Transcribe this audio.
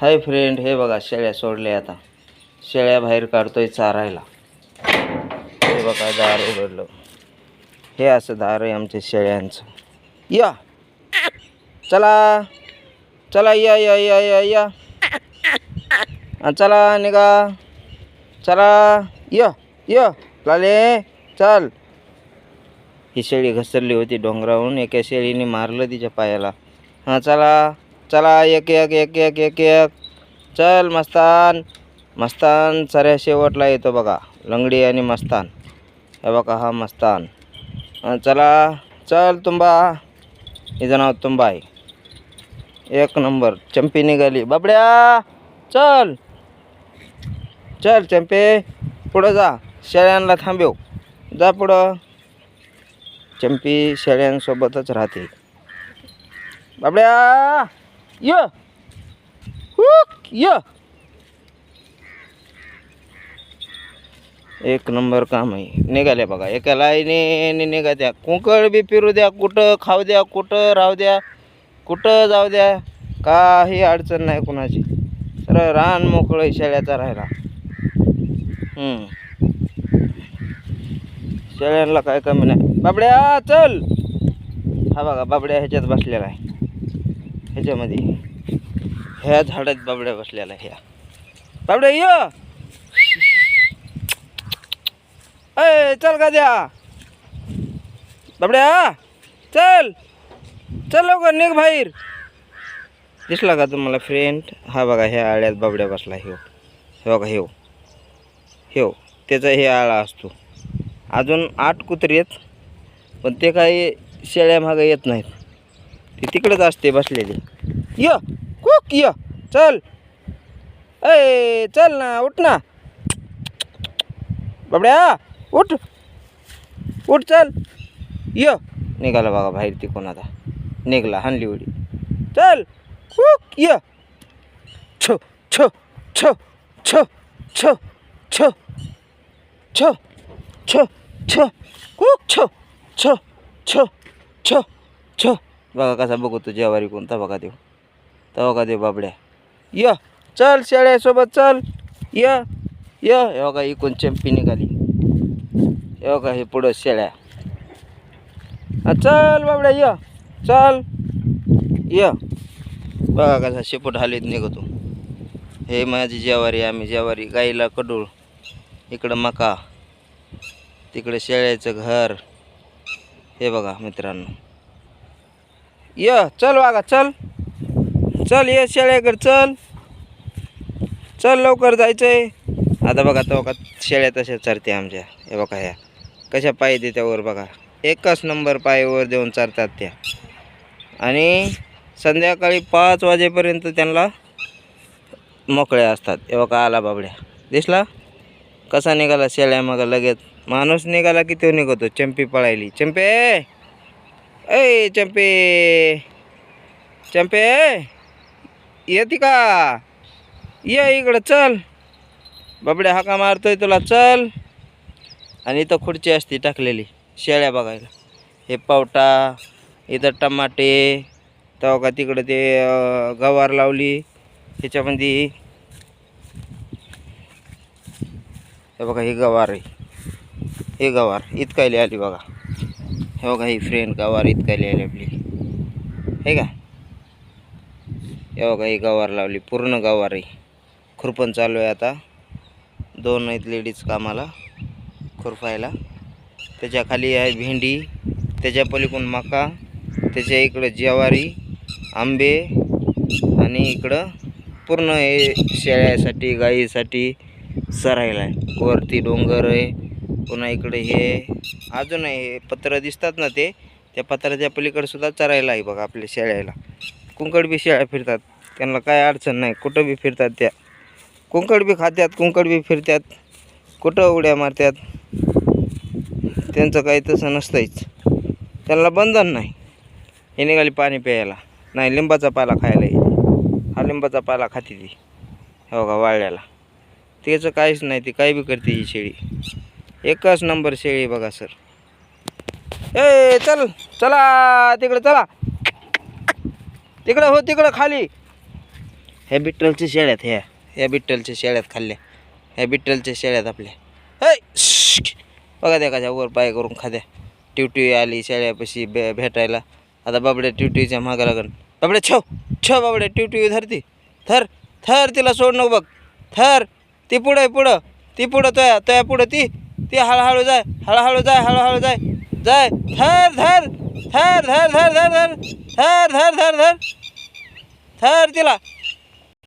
Hi friend, हे बघा शेळ्या सोडल्या. आता शेळ्या बाहेर काढतोय चारायला. हे बघा दार उघडलं. हे असं दार आहे आमच्या शेळ्यांचं. या चला चला, या या या या या चला, निघा, चला, य लाले चल. ही शेळी घसरली होती डोंगरावरून. एका शेळीने मारलं तिच्या पायाला. हां चला चला, एक एक एक एक एक एक चल. मस्तान मस्तान साऱ्या शेवटला येतो बघा. लंगडी आणि मस्तान. हे बघा हा मस्तान. चला चल तुंबा. हिचं नाव तुंबा आहे. एक नंबर चंपी निघाली. बाबड्या चल चल चंपे, पुढं जा. शेळ्यांना थांबव, जा पुढं. चंपी शेळ्यांसोबतच राहते. बाबड्या य य. एक नंबर काम आहे. निघाल्या बघा एका लाईनीने निघा द्या. कुंकळ बी फिरू द्या, कुठं खाऊ द्या, कुठं राहू द्या, कुठं जाऊ द्या, काही अडचण नाही कुणाची. तर रान मोकळं शेळ्याचा राहायला. शेळ्यांना काय कमी नाही. बाबड्या चल. हा बघा बाबड्या ह्याच्यात बसलेला आहे. ह्याच्यामध्ये ह्या झाडात बाबड्या बसलेला आहे. ह्या बाबड्या य. अय चल का द्या. बाबड्या चल चल लवकर निघ बाहेर. दिसला का तुम्हाला फ्रेंड? हा बघा ह्या आळ्यात बाबड्या बसला. हे बघा हेव त्याचा हे आळा असतो. अजून 8 कुत्री आहेत, पण ते काही शेळ्या मागं येत नाहीत. ते तिकडेच असते बसलेले. य कुक य चल. अय चल ना, उठ ना बाबड्या, उठ उठ चल. य निघाला बघा बाहेर. ती कोणाचा निघाला, हाणली उडी. चल कुक य. छो छो छो छो छो छो छो छो छो कुक छो छो छो छो छो. बघा कसा बघू तू जेवारी कोणता बघा देऊ. तर बघा देऊ बाबड्या. य चल शेळ्यासोबत चल. य हे बघा इकून चंपी निघाली. हे बघा हे पुढं शेळ्या. चल बाबड्या य चल. य बघा कसा शेपूट हालीत निघतो. हे माझी जेवारी. आम्ही जेवारी. गाईला कडूळ, इकडं मका, तिकडे शेळ्याचं घर. हे बघा मित्रांनो. य चल वागा चल चल. ये शेळ्याकडे चल चल, लवकर जायचंय. आता बघा तो बघा शेळ्या तशा चरते आमच्या. हे बघा ह्या कशा पाय देत्यावर बघा. एकच नंबर पायावर देऊन चरतात त्या. आणि संध्याकाळी 5 वाजेपर्यंत त्यांना मोकळ्या असतात. हे बघा आला बाबड्या. दिसला कसा निघाला शेळ्या मग लगेच. माणूस निघाला की तो निघतो. चंपी पळायली. चंपे ए चंपे चंपे येते का? ये इकडं चल. बाबड्या हाका मारतोय तुला. चल. आणि इथं खुर्ची असते टाकलेली शेळ्या बघायला. हे पावटा, इथं टमाटे, तेव्हा का तिकडं ते गवार लावली ह्याच्यामध्ये. हे बघा ही गवार आहे. हे गवार इतकायली आली बघा. हे बघा ही फ्रेंड गवार इतकायली आली आपली. हे का हे बघा ही गवार लावली. पूर्ण गवार आहे. खुरपण चालू आहे आता. 2 आहेत लेडीज कामाला खुरपायला. त्याच्या खाली आहे भेंडी, त्याच्या पलीकडून मका, त्याच्या इकडं ज्वारी, आंबे, आणि इकडं पूर्ण हे शेळ्यासाठी गाईसाठी सरायला आहे. वरती डोंगर आहे. पुन्हा इकडे हे अजून हे पत्र दिसतात ना, त्या पत्राच्या पलीकडे सुद्धा चरायला आहे बघा आपल्या शेळ्याला. कुंकड बी शेळ्या फिरतात. त्यांना काय अडचण नाही. कुठं बी फिरतात त्या. कुंकड बी खात्यात, कुंकड बी फिरतात, कुठं उड्या मारतात. त्यांचं काही तसं नसतंच. त्यांना बंधन नाही. हे निघाली पाणी प्यायला. नाही लिंबाचा पाला खायला येईल. हा लिंबाचा पाला खाते ती. हो का वाळल्याला. त्याचं काहीच नाही. ती काही बी करते ही शेळी. एकच नंबर शेळी बघा सर. ए चल चला तिकडं, चला तिकडं, हो तिकडं खाली. ह्या बिट्टलच्या शेळ्यात ह्या बिट्टलच्या शेळ्यात खाल्ल्या. ह्या बिट्टलच्या शेळ्यात आपल्या है बघा त्या कशा वर पाय करून खाद्या. ट्यूटी आली शेळ्यापाशी भेटायला. आता बाबड्या ट्यूटीच्या मागं लागन. बाबड्या छव बाबड्या ट्यूटी धरती. थर थर तिला सोड नको बघ. थर ती पुढं ती पुढं तया पुढं ती हळूहळू जाय हळूहळू जाय जाय. थर धर थर धर धर धर धर धर धर धर धर धर तिला